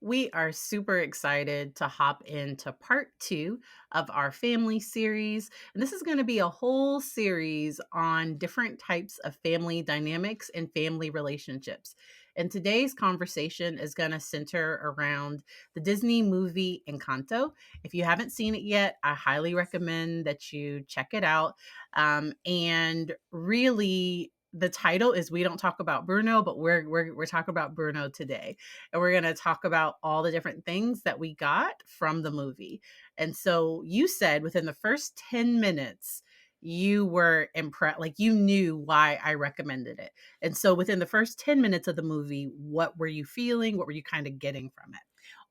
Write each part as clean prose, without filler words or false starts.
We are super excited to hop into part two of our family series. And this is going to be a whole series on different types of family dynamics and family relationships. And today's conversation is going to center around the Disney movie Encanto. If you haven't seen it yet, I highly recommend that you check it out. And really, the title is "We Don't Talk About Bruno," but we're talking about Bruno today, and we're going to talk about all the different things that we got from the movie. And so you said within the first 10 minutes, you were impressed, like you knew why I recommended it. And so within the first 10 minutes of the movie, what were you feeling? What were you kind of getting from it?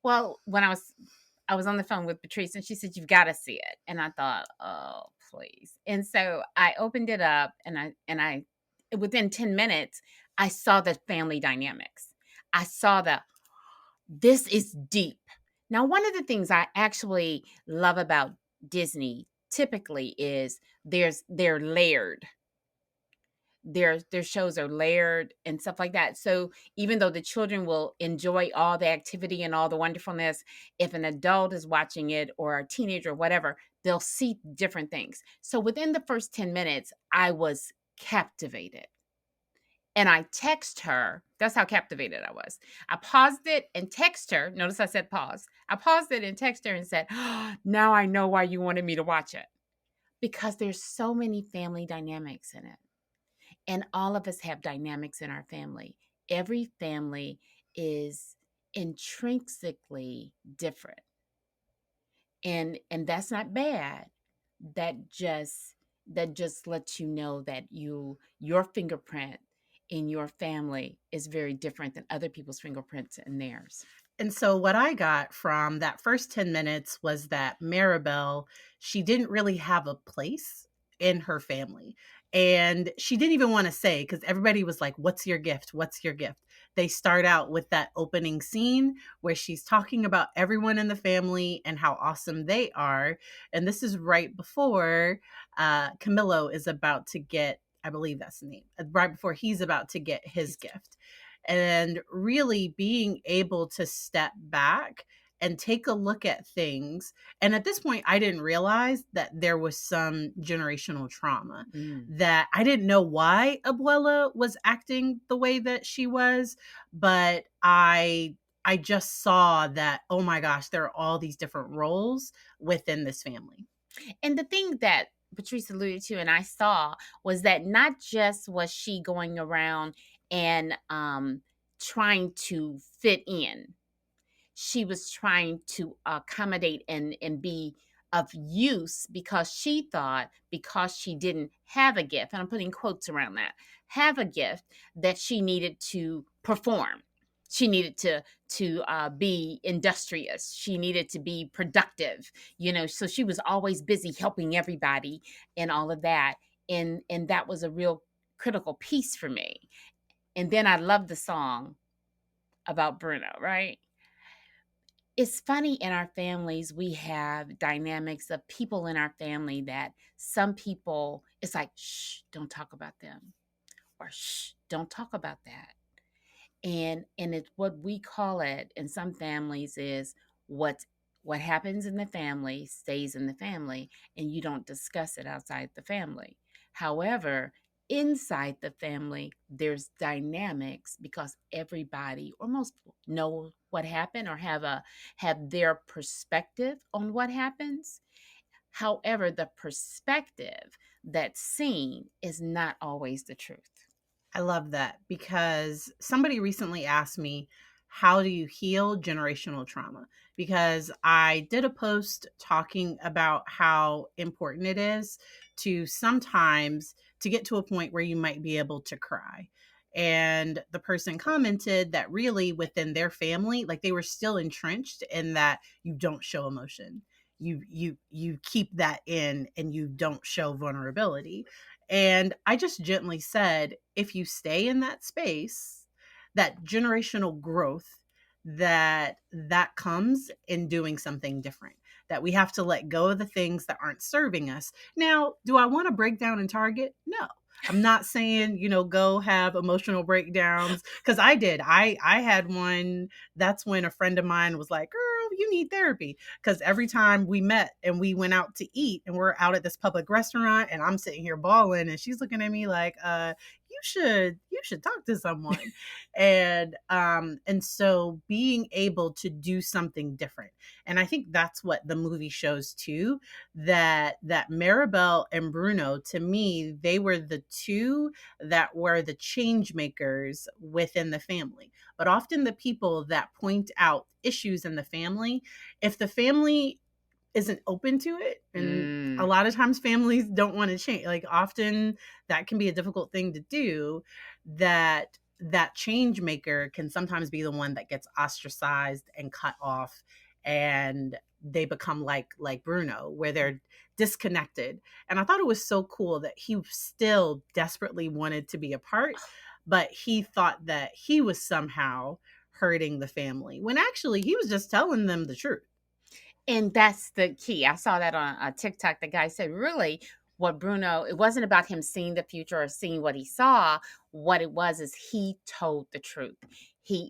Well, when I was on the phone with Patrice and she said, "You've got to see it." And I thought, "Oh, please." And so I opened it up and I within 10 minutes, I saw the family dynamics. I saw this is deep. Now, one of the things I actually love about Disney typically is they're layered. Their shows are layered and stuff like that. So even though the children will enjoy all the activity and all the wonderfulness, if an adult is watching it or a teenager or whatever, they'll see different things. So within the first 10 minutes, I was captivated. And I text her. That's how captivated I was. I paused it and text her. Notice I said pause. I paused it and text her and said, "Oh, now I know why you wanted me to watch it." Because there's so many family dynamics in it. And all of us have dynamics in our family. Every family is intrinsically different. And that's not bad. That just that just lets you know that your fingerprint in your family is very different than other people's fingerprints in theirs. And so what I got from that first 10 minutes was that Maribel, she didn't really have a place in her family. And she didn't even want to say, because everybody was like, "What's your gift? What's your gift?" They start out with that opening scene where she's talking about everyone in the family and how awesome they are. And this is right before Camillo is about to get, I believe that's the name, right before he's about to get his gift, and really being able to step back and take a look at things. And at this point, I didn't realize that there was some generational trauma, Mm. that I didn't know why Abuela was acting the way that she was, but I just saw that, oh my gosh, there are all these different roles within this family. And the thing that Patrice alluded to and I saw was that not just was she going around and trying to fit in, she was trying to accommodate and be of use because she thought because she didn't have a gift, and I'm putting quotes around that, have a gift, that she needed to perform. She needed to be industrious. She needed to be productive, so she was always busy helping everybody and all of that. And that was a real critical piece for me. And then I love the song about Bruno, right? It's funny, in our families, we have dynamics of people in our family that some people, it's like, shh, don't talk about them, or shh, don't talk about that. And it's what we call it in some families is what what happens in the family stays in the family, and you don't discuss it outside the family. However, inside the family there's dynamics because everybody or most people know what happened or have their perspective on what happens. However, the perspective that's seen is not always the truth. I love that because somebody recently asked me, how do you heal generational trauma? Because I did a post talking about how important it is to sometimes to get to a point where you might be able to cry. And the person commented that really within their family, like they were still entrenched in that you don't show emotion. You keep that in and you don't show vulnerability. And I just gently said, if you stay in that space, that generational growth, that comes in doing something different, that we have to let go of the things that aren't serving us. Now, do I want to break down and target? No. I'm not saying, go have emotional breakdowns, because I did. I had one. That's when a friend of mine was like, "Girl, you need therapy." Because every time we met and we went out to eat and we're out at this public restaurant and I'm sitting here bawling and she's looking at me like, you should talk to someone. And so being able to do something different. And I think that's what the movie shows too, that Maribel and Bruno, to me, they were the two that were the change makers within the family. But often the people that point out issues in the family, if the family isn't open to it, and a Mm. lot of times families don't want to change, like often that can be a difficult thing to do, that change maker can sometimes be the one that gets ostracized and cut off, and they become like Bruno, where they're disconnected. And I thought it was so cool that he still desperately wanted to be a part, but he thought that he was somehow hurting the family when actually he was just telling them the truth. And that's the key. I saw that on TikTok. The guy said, really, what Bruno, it wasn't about him seeing the future or seeing what he saw. What it was is he told the truth.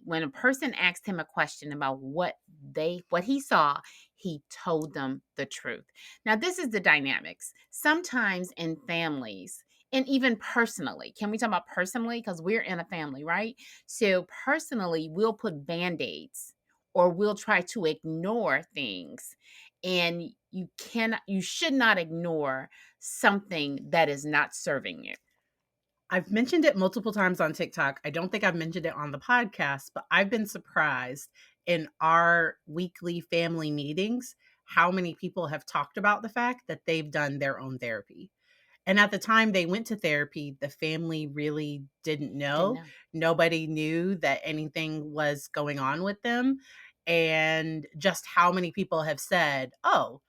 When a person asked him a question about what he saw, he told them the truth. Now, this is the dynamics. Sometimes in families, and even personally, can we talk about personally? Because we're in a family, right? So, personally, we'll put band aids or we'll try to ignore things, and you should not ignore something that is not serving you. I've mentioned it multiple times on TikTok. I don't think I've mentioned it on the podcast, but I've been surprised in our weekly family meetings how many people have talked about the fact that they've done their own therapy. And at the time they went to therapy, the family really didn't Didn't know. know. Nobody knew that anything was going on with them. And just how many people have said, "Oh,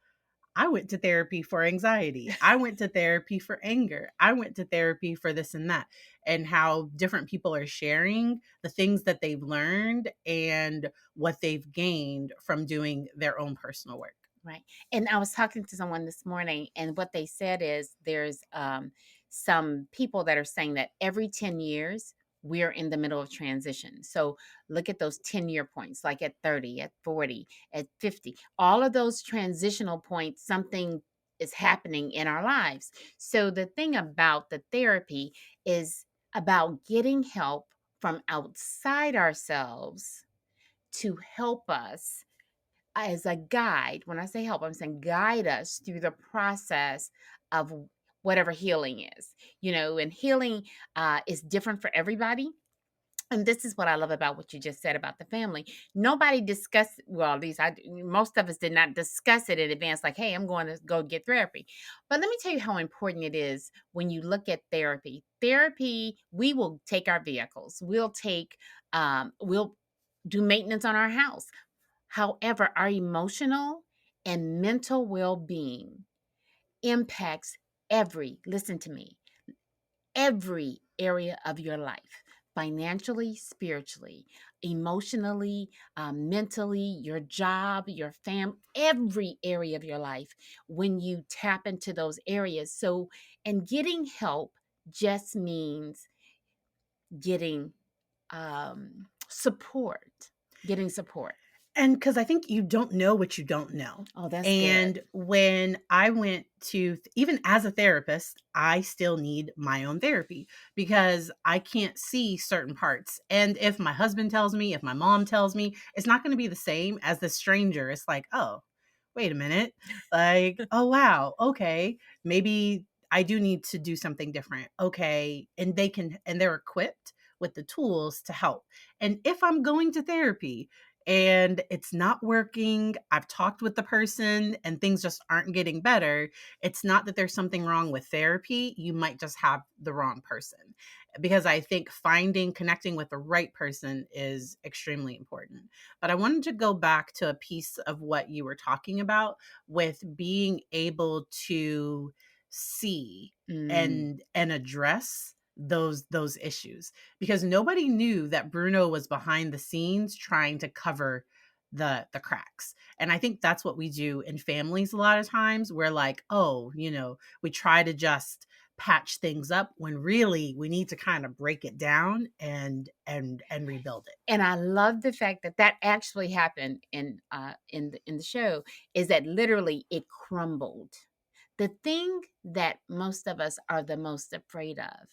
I went to therapy for anxiety. I went to therapy for anger. I went to therapy for this and that." And how different people are sharing the things that they've learned and what they've gained from doing their own personal work. Right. And I was talking to someone this morning, and what they said is there's some people that are saying that every 10 years, we're in the middle of transition. So look at those 10-year points, like at 30, at 40, at 50, all of those transitional points, something is happening in our lives. So the thing about the therapy is about getting help from outside ourselves to help us as a guide. When I say help, I'm saying guide us through the process of whatever healing is. And healing is different for everybody. And this is what I love about what you just said about the family. Nobody discussed, well, at least most of us did not discuss it in advance, like, hey, I'm going to go get therapy. But let me tell you how important it is when you look at therapy. Therapy, we will take our vehicles, we'll do maintenance on our house. However, our emotional and mental well being impacts listen to me, every area of your life, financially, spiritually, emotionally, mentally, your job, your every area of your life when you tap into those areas. So, and getting help just means getting support, getting support. And because I think you don't know what you don't know. Oh, that's good. And when I went to, even as a therapist, I still need my own therapy because I can't see certain parts. And if my husband tells me, if my mom tells me, it's not going to be the same as the stranger. It's like, oh, wait a minute. Like, oh, wow. Okay. Maybe I do need to do something different. Okay. And they're equipped with the tools to help. And if I'm going to therapy, and it's not working, I've talked with the person and things just aren't getting better, it's not that there's something wrong with therapy. You might just have the wrong person. Because I think connecting with the right person is extremely important. But I wanted to go back to a piece of what you were talking about with being able to see Mm, and address those issues, because nobody knew that Bruno was behind the scenes trying to cover the cracks. And I think that's what we do in families a lot of times. We're like, oh, we try to just patch things up when really we need to kind of break it down and rebuild it. And I love the fact that that actually happened in the show, is that literally it crumbled. The thing that most of us are the most afraid of,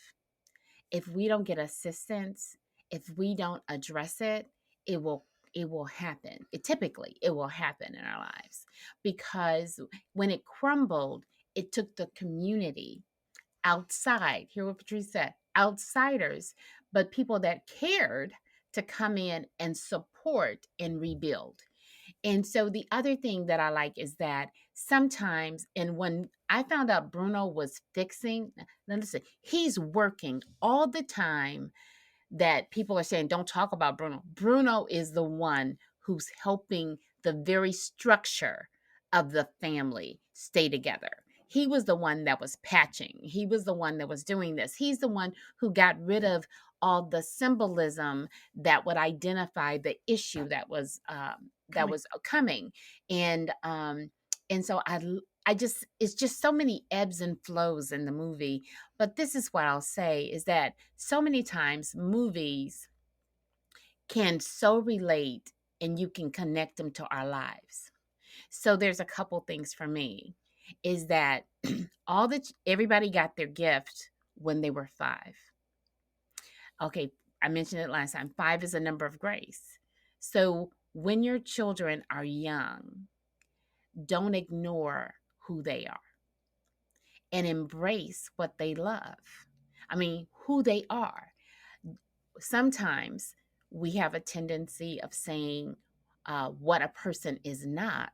if we don't get assistance, if we don't address it, it will it will happen. It will happen in our lives, because when it crumbled, it took the community outside. Hear what Patrice said, outsiders, but people that cared, to come in and support and rebuild. And so the other thing that I like is that sometimes, and when I found out Bruno was fixing, now listen, he's working all the time, that people are saying, don't talk about Bruno. Bruno is the one who's helping the very structure of the family stay together. He was the one that was patching. He was the one that was doing this. He's the one who got rid of all the symbolism that would identify the issue that was Coming. coming. And so I just, it's just so many ebbs and flows in the movie. But this is what I'll say, is that so many times movies can so relate, and you can connect them to our lives. So there's a couple things for me, is that everybody got their gift when they were 5. Okay, I mentioned it last time. 5 is a number of grace. So when your children are young, don't ignore who they are, and embrace what they love. I mean, who they are. Sometimes we have a tendency of saying what a person is not,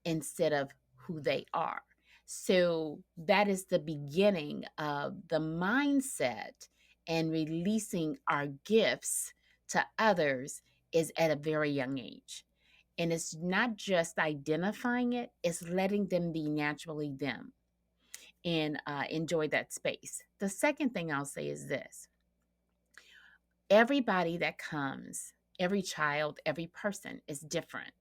instead of who they are. So that is the beginning of the mindset, and releasing our gifts to others is at a very young age. And it's not just identifying it, it's letting them be naturally them, and enjoy that space. The second thing I'll say is this: everybody that comes, every child, every person is different.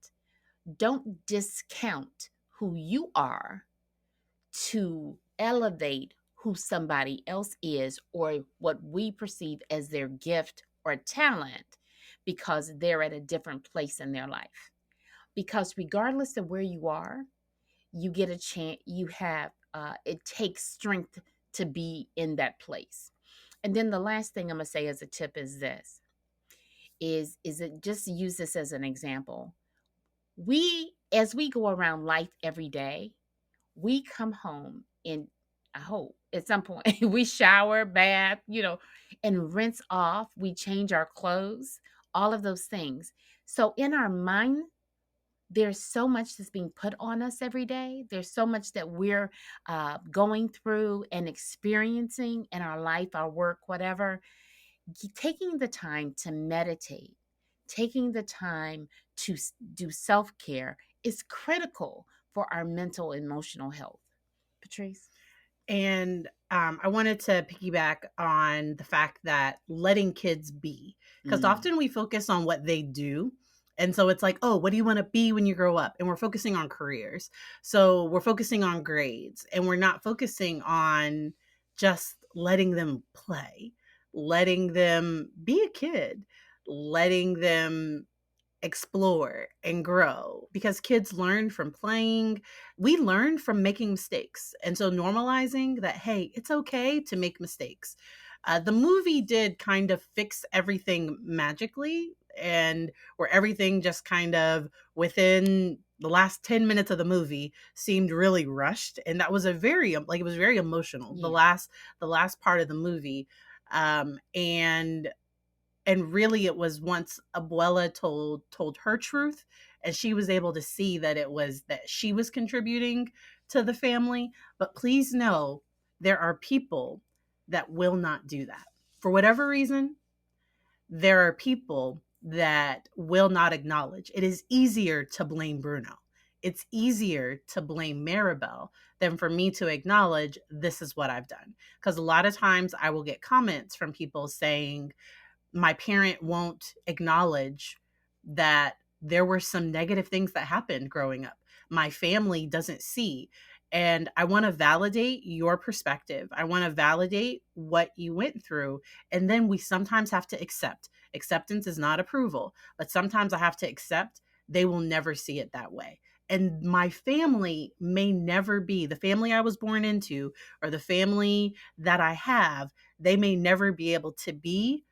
Don't discount who you are to elevate who somebody else is, or what we perceive as their gift or talent, because they're at a different place in their life. Because regardless of where you are, you get a chance, you have, it takes strength to be in that place. And then the last thing I'm going to say as a tip is this: is it, just use this as an example. We, as we go around life every day, we come home, and I hope at some point we shower, bath, and rinse off, we change our clothes, all of those things. So in our mind, there's so much that's being put on us every day. There's so much that we're going through and experiencing in our life, our work, whatever. Taking the time to meditate, taking the time to do self care is critical for our mental, emotional health. Patrice? And I wanted to piggyback on the fact that letting kids be, because Mm, often we focus on what they do. And so it's like, oh, what do you want to be when you grow up? And we're focusing on careers. So we're focusing on grades, and we're not focusing on just letting them play, letting them be a kid, letting them explore and grow, because kids learn from playing. We learn from making mistakes. And so normalizing that, hey, it's okay to make mistakes. The movie did kind of fix everything magically, and where everything just kind of within the last 10 minutes of the movie seemed really rushed. And that was a very, like, it was very emotional, yeah. the last part of the movie. And really it was once Abuela told her truth, and she was able to see that it was that she was contributing to the family. But please know, there are people that will not do that. For whatever reason, there are people that will not acknowledge. It is easier to blame Bruno. It's easier to blame Maribel than for me to acknowledge this is what I've done. Because a lot of times I will get comments from people saying, my parent won't acknowledge that there were some negative things that happened growing up. My family doesn't see. And I want to validate your perspective. I want to validate what you went through. And then we sometimes have to accept. Acceptance is not approval, but sometimes I have to accept they will never see it that way. And my family may never be the family I was born into, or the family that I have, they may never be able to be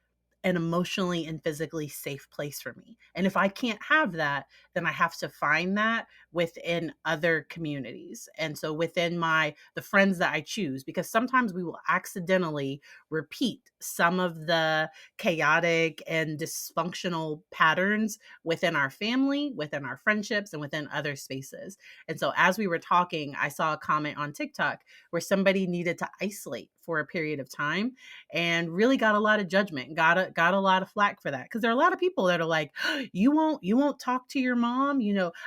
an emotionally and physically safe place for me. And if I can't have that, then I have to find that within other communities. And so within the friends that I choose, because sometimes we will accidentally repeat some of the chaotic and dysfunctional patterns within our family, within our friendships, and within other spaces. And so as we were talking, I saw a comment on TikTok where somebody needed to isolate for a period of time and really got a lot of judgment, got a lot of flack for that, because there are a lot of people that are like, you won't talk to your mom,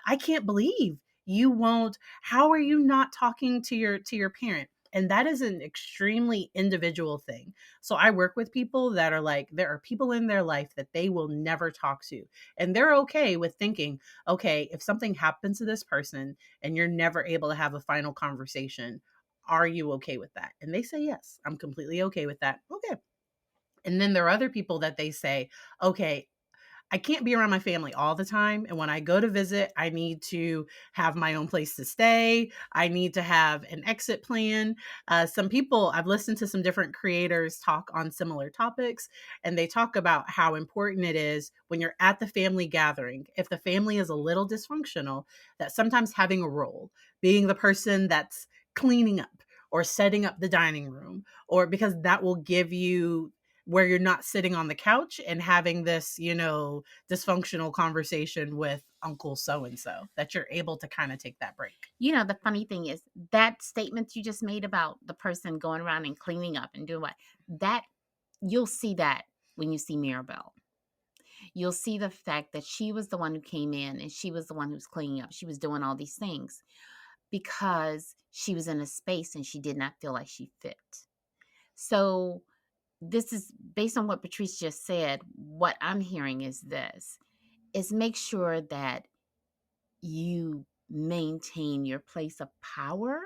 I can't believe you won't. How are you not talking to your parent? And that is an extremely individual thing. So I work with people that are like, there are people in their life that they will never talk to, and they're okay with thinking, okay, if something happens to this person and you're never able to have a final conversation, are you okay with that? And they say, yes, I'm completely okay with that. Okay. And then there are other people that they say, okay, I can't be around my family all the time. And when I go to visit, I need to have my own place to stay. I need to have an exit plan. Some people, I've listened to some different creators talk on similar topics, and they talk about how important it is when you're at the family gathering, if the family is a little dysfunctional, that sometimes having a role, being the person that's cleaning up or setting up the dining room, or because that will give you where you're not sitting on the couch and having this, dysfunctional conversation with Uncle so and so, that you're able to kind of take that break. The funny thing is that statement you just made about the person going around and cleaning up and doing what, that you'll see that when you see Mirabelle. You'll see the fact that she was the one who came in and she was the one who was cleaning up. She was doing all these things because she was in a space and she did not feel like she fit. So this is based on what Patrice just said. What I'm hearing is this, is make sure that you maintain your place of power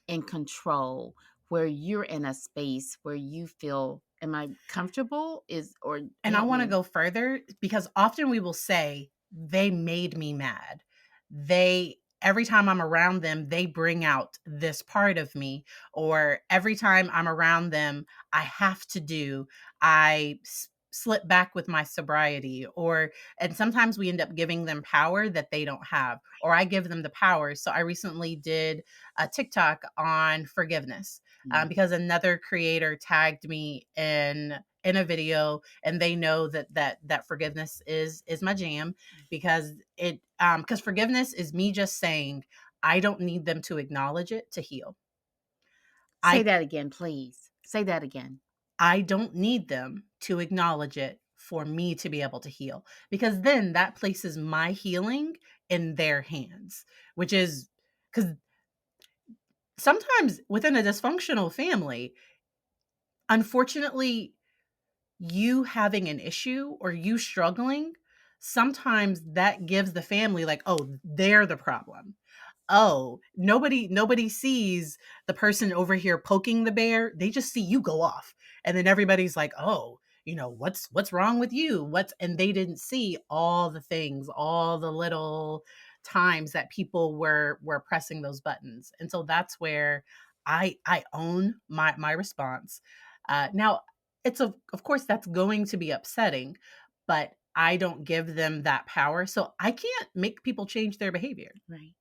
and control, where you're in a space where you feel, am I comfortable? Or And I help want to me. go further, because often we will say, they made me mad. Every time I'm around them, they bring out this part of me, or every time I'm around them, I have to do, slip back with my sobriety, and sometimes we end up giving them power that they don't have, or I give them the power. So I recently did a TikTok on forgiveness, Mm. because another creator tagged me in a video, and they know that forgiveness is my jam, because because forgiveness is me just saying, I don't need them to acknowledge it to heal. Say i that again, please. Say that again. I don't need them to acknowledge it for me to be able to heal, because then that places my healing in their hands, which is, because sometimes within a dysfunctional family, unfortunately, you having an issue or you struggling, sometimes that gives the family like, oh, they're the problem. Oh, nobody sees the person over here poking the bear. They just see you go off. And then everybody's like, oh, what's wrong with you? And they didn't see all the things, all the little times that people were pressing those buttons. And so that's where I own my response. Now, of course that's going to be upsetting, but I don't give them that power. So I can't make people change their behavior. Right.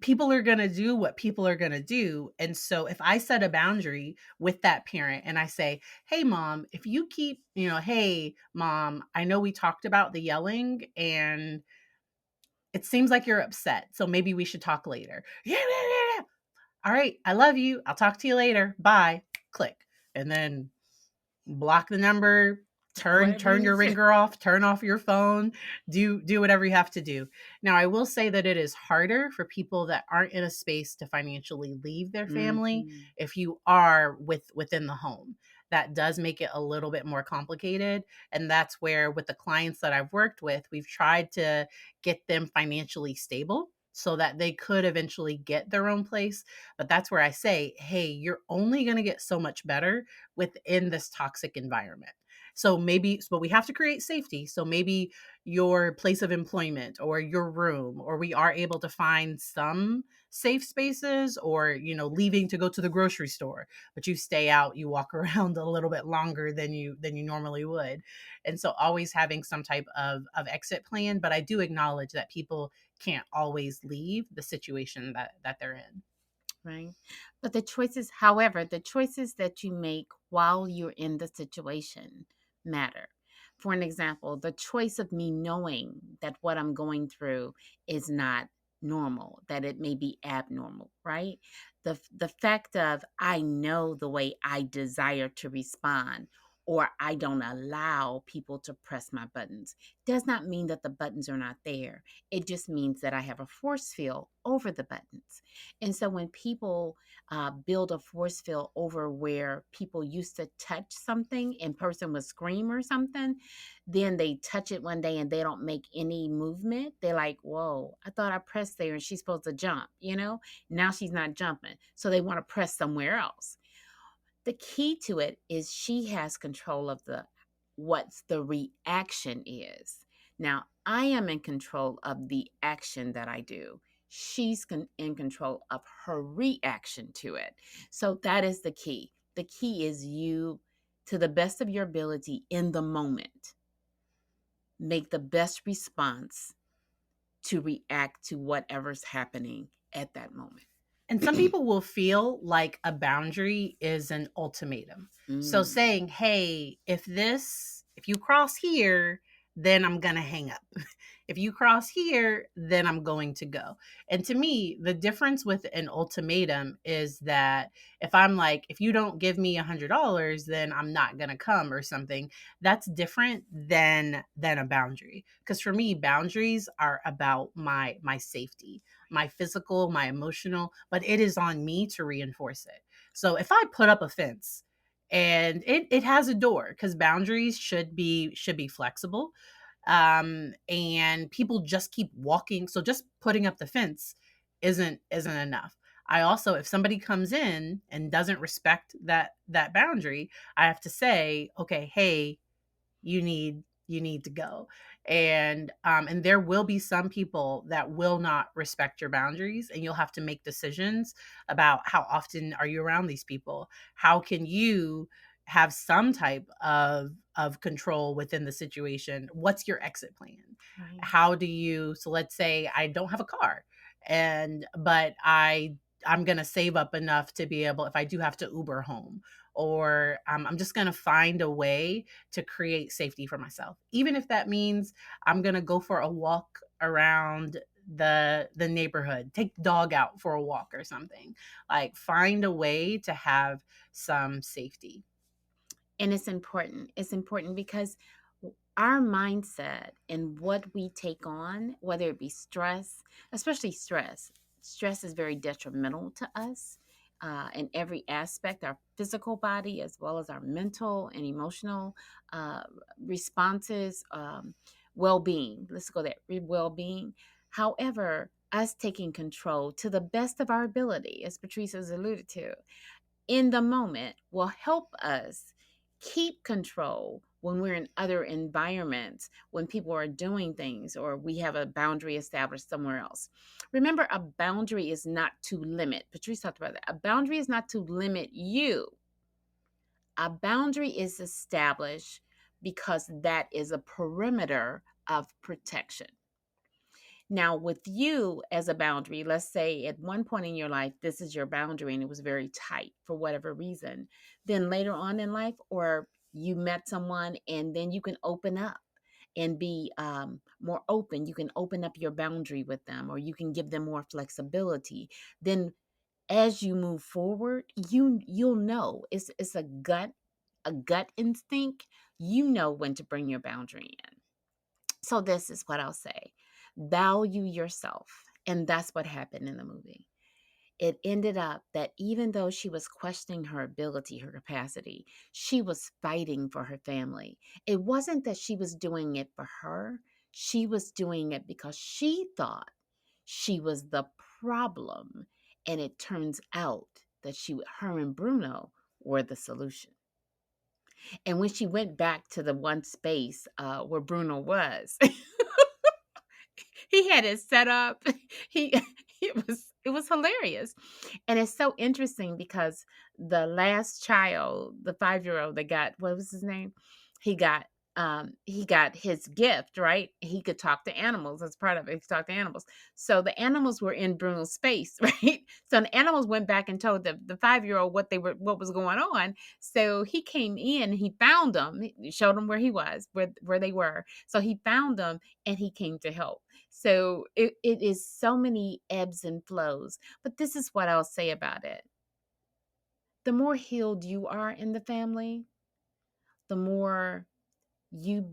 People are going to do what people are going to do. And so if I set a boundary with that parent and I say, hey, mom, if you keep, hey, mom, I know we talked about the yelling and it seems like you're upset. So maybe we should talk later. Yeah, yeah, yeah, yeah. All right. I love you. I'll talk to you later. Bye. Click. And then block the number, Whatever you turn need your to do. ringer off, turn off your phone, do whatever you have to do. Now, I will say that it is harder for people that aren't in a space to financially leave their family. Mhm. If you are within the home, that does make it a little bit more complicated. And that's where, with the clients that I've worked with, we've tried to get them financially stable. so that they could eventually get their own place. But that's where I say, hey, you're only going to get so much better within this toxic environment. So maybe, but we have to create safety. So maybe your place of employment or your room, or we are able to find some safe spaces, or, leaving to go to the grocery store, but you stay out, you walk around a little bit longer than you normally would. And so always having some type of exit plan. But I do acknowledge that people can't always leave the situation that they're in. Right. But the choices, however, the choices that you make while you're in the situation matter. For an example, the choice of me knowing that what I'm going through is not normal, that it may be abnormal, right? The fact of I know the way I desire to respond, or I don't allow people to press my buttons, does not mean that the buttons are not there. It just means that I have a force field over the buttons. And so when people build a force field over where people used to touch something and person would scream or something, then they touch it one day and they don't make any movement. They're like, whoa, I thought I pressed there and she's supposed to jump, Now she's not jumping. So they want to press somewhere else. The key to it is she has control of the what's the reaction is. Now, I am in control of the action that I do. She's in control of her reaction to it. So that is the key. The key is you, to the best of your ability in the moment, make the best response to react to whatever's happening at that moment. And some people will feel like a boundary is an ultimatum. So Mm, saying, hey, if you cross here, then I'm going to hang up. If you cross here, then I'm going to go. And to me, the difference with an ultimatum is that if I'm like, if you don't give me $100, then I'm not going to come or something, that's different than a boundary. Because for me, boundaries are about my safety, my physical, my emotional, but it is on me to reinforce it. So if I put up a fence and it has a door, because boundaries should be flexible, and people just keep walking, so just putting up the fence isn't enough. I also, if somebody comes in and doesn't respect that boundary, I have to say, okay, hey, you need to go. And there will be some people that will not respect your boundaries, and you'll have to make decisions about how often are you around these people. How can you have some type of control within the situation? What's your exit plan? right. How do you, so let's say I don't have a car, and but I'm going to save up enough to be able, if I do have to Uber home, or I'm just going to find a way to create safety for myself, even if that means I'm going to go for a walk around the neighborhood, take the dog out for a walk or something. Like, find a way to have some safety. And it's important because our mindset and what we take on, whether it be stress, especially stress is very detrimental to us in every aspect, our physical body as well as our mental and emotional uh, responses, well-being. Let's go there, well-being. However, us taking control to the best of our ability, as Patrice has alluded to, in the moment will help us keep control when we're in other environments, when people are doing things, or we have a boundary established somewhere else. Remember, a boundary is not to limit. Patrice talked about that. A boundary is not to limit you. A boundary is established because that is a perimeter of protection. Now, with you as a boundary, let's say at one point in your life, this is your boundary and it was very tight for whatever reason. Then later on in life, or you met someone and then you can open up and be more open. You can open up your boundary with them, or you can give them more flexibility. Then as you move forward, you'll know it's a gut instinct. You know when to bring your boundary in. So this is what I'll say. Value yourself. And that's what happened in the movie. It ended up that even though she was questioning her ability, her capacity, she was fighting for her family. It wasn't that she was doing it for her. She was doing it because she thought she was the problem. And it turns out that her and Bruno were the solution. And when she went back to the one space where Bruno was, he had it set up. He it was hilarious. And it's so interesting because the last child, the 5-year-old that got, what was his name? He got his gift, right? He could talk to animals as part of it. He could talk to animals. So the animals were in Bruno's space, right? So the animals went back and told the 5-year-old what was going on. So he came in, he found them, he showed them where he was, where they were. So he found them and he came to help. So it is so many ebbs and flows. But this is what I'll say about it. The more healed you are in the family, the more you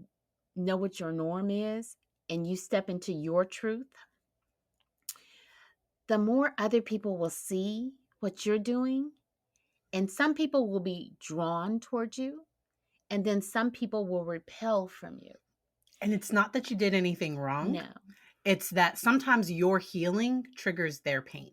know what your norm is and you step into your truth, the more other people will see what you're doing. And some people will be drawn towards you, and then some people will repel from you. And it's not that you did anything wrong. No. It's that sometimes your healing triggers their pain.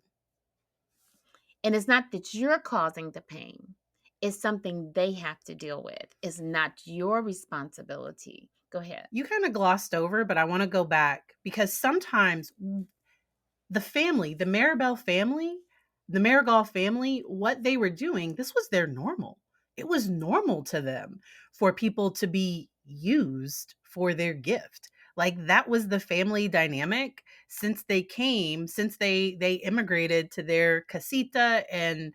And it's not that you're causing the pain. It's something they have to deal with. It's not your responsibility. Go ahead. You kind of glossed over, but I want to go back because sometimes the family, the Marigal family, what they were doing, this was their normal. It was normal to them for people to be used for their gift. Like that was the family dynamic since they immigrated to their casita, and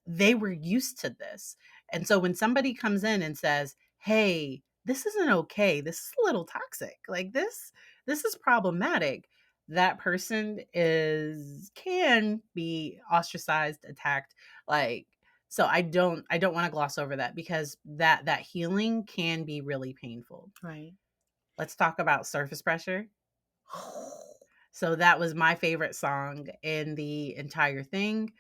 they were used to this. And so when somebody comes in and says, "Hey, this isn't okay. This is a little toxic. Like this is problematic." That person is can be ostracized, attacked, like so I don't want to gloss over that because that healing can be really painful. Right. Let's talk about Surface Pressure. So that was my favorite song in the entire thing,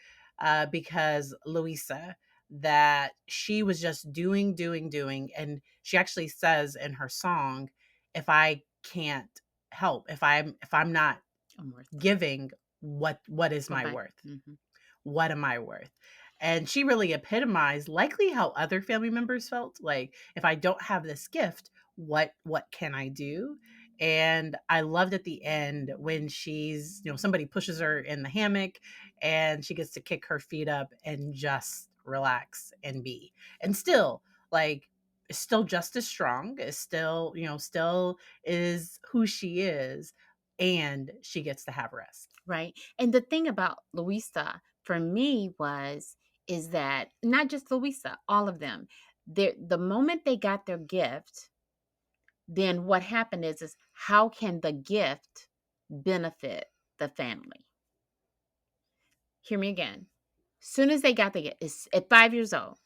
because Louisa, that she was just doing, and she actually says in her song, "If I can't help, if I'm not I'm worth it. giving, what is my Bye-bye. worth? Mm-hmm. What am I worth?" And she really epitomized likely how other family members felt. Like, if I don't have this gift, what can I do? And I loved at the end when somebody pushes her in the hammock and she gets to kick her feet up and just relax and be. And still, like, is still just as strong, is still is who she is, and she gets to have rest. Right. And the thing about Louisa for me is that not just Louisa, all of them, the moment they got their gift, then what happened is how can the gift benefit the family? Hear me again. Soon as they got the gift, it's at 5 years old,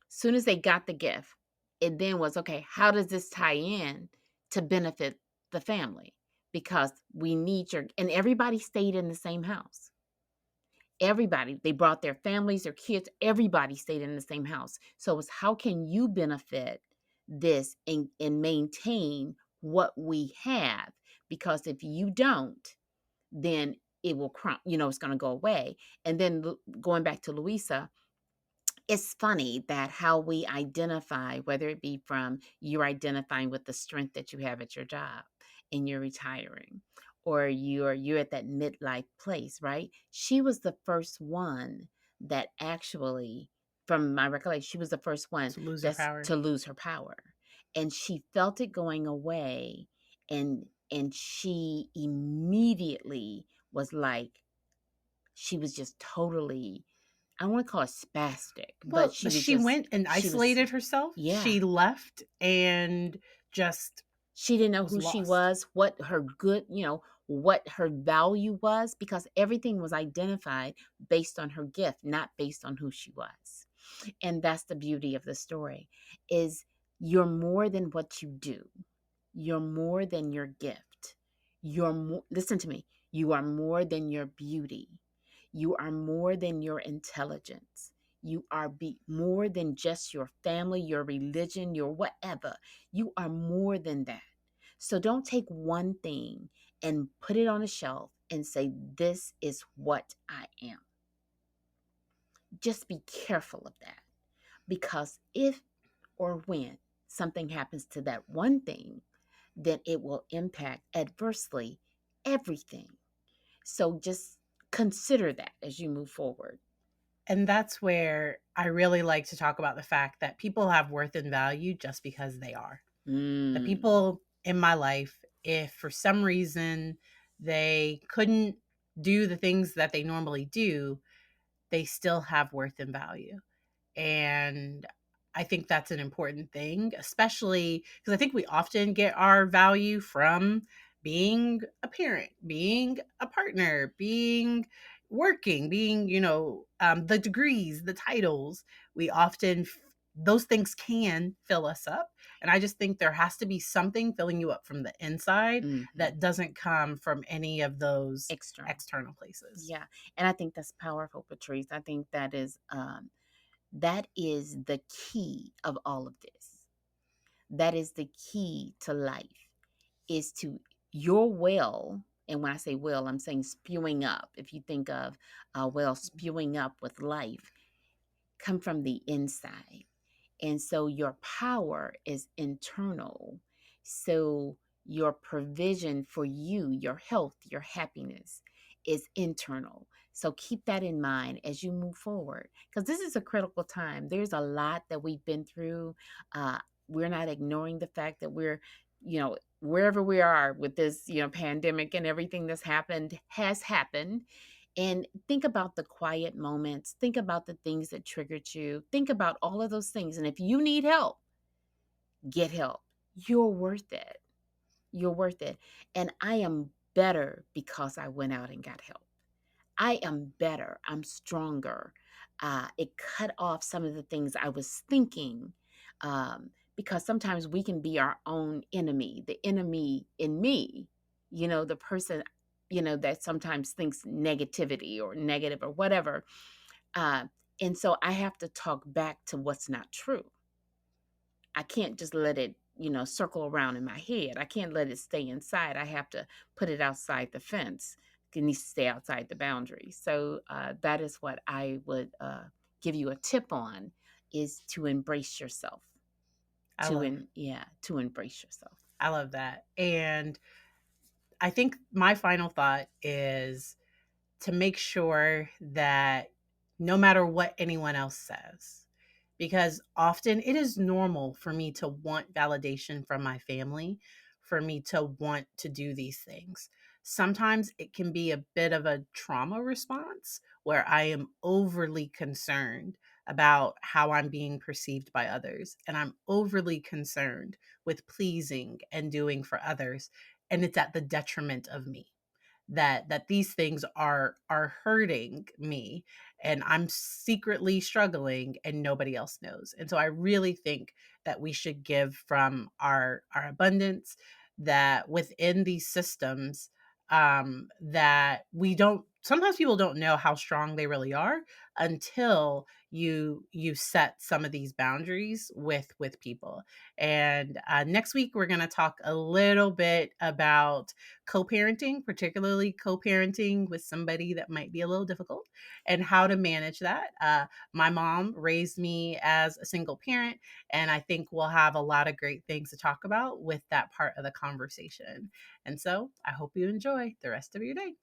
soon as they got the gift, it then was okay, how does this tie in to benefit the family? Because we need and everybody stayed in the same house. Everybody, they brought their families, their kids, everybody stayed in the same house. So it's how can you benefit this and maintain what we have? Because if you don't, then it will it's going to go away. And then going back to Louisa, it's funny that how we identify, whether it be from you're identifying with the strength that you have at your job and you're retiring, or you're at that midlife place, right? She was the first one that actually, from my recollection, she was the first one To lose her that's power. to lose her power. And she felt it going away, and she immediately was like, she was just totally, I don't want to call it spastic, but Well, she was she just, went and she was, isolated herself. yeah. She left and just She didn't know was who she lost. was, what her what her value was, because everything was identified based on her gift, not based on who she was. And that's the beauty of the story is you're more than what you do. You're more than your gift. Listen to me. You are more than your beauty. You are more than your intelligence. You are more than just your family, your religion, your whatever. You are more than that. So don't take one thing and put it on a shelf and say, this is what I am. Just be careful of that, because if or when something happens to that one thing, then it will impact adversely everything. So just consider that as you move forward. And that's where I really like to talk about the fact that people have worth and value just because they are. The Mm, people in my life, if for some reason they couldn't do the things that they normally do, they still have worth and value. And I think that's an important thing, especially because I think we often get our value from being a parent, being a partner, being working, being, the degrees, the titles. We often, those things can fill us up. And I just think there has to be something filling you up from the inside hmm. that doesn't come from any of those External. external places. Yeah. And I think that's powerful, Patrice. I think that is the key of all of this. That is the key to life, is to your well. And when I say well, I'm saying spewing up. If you think of a well spewing up with life, come from the inside. And so your power is internal. So your provision for you, your health, your happiness is internal. So keep that in mind as you move forward, because this is a critical time. There's a lot that we've been through. We're not ignoring the fact that wherever we are with this, pandemic, and everything that's happened has happened. And think about the quiet moments. Think about the things that triggered you. Think about all of those things. And if you need help, get help. You're worth it. You're worth it. And I am better because I went out and got help. I am better. I'm stronger. It cut off some of the things I was thinking, because sometimes we can be our own enemy, the enemy in me, the person, that sometimes thinks negativity or negative or whatever. Uh, and so I have to talk back to what's not true. I can't just let it, circle around in my head. I can't let it stay inside. I have to put it outside the fence. It needs to stay outside the boundary. So that is what I would give you a tip on, is to embrace yourself. I love To embrace yourself. I love that. And I think my final thought is to make sure that no matter what anyone else says, because often it is normal for me to want validation from my family, for me to want to do these things. Sometimes it can be a bit of a trauma response where I am overly concerned about how I'm being perceived by others. And I'm overly concerned with pleasing and doing for others. And it's at the detriment of me, that these things are hurting me, and I'm secretly struggling and nobody else knows. And so I really think that we should give from our abundance, that within these systems, that we don't, sometimes people don't know how strong they really are until you set some of these boundaries with people. And next week we're going to talk a little bit about co-parenting, particularly co-parenting with somebody that might be a little difficult, and how to manage that. My mom raised me as a single parent, and I think we'll have a lot of great things to talk about with that part of the conversation. And so I hope you enjoy the rest of your day.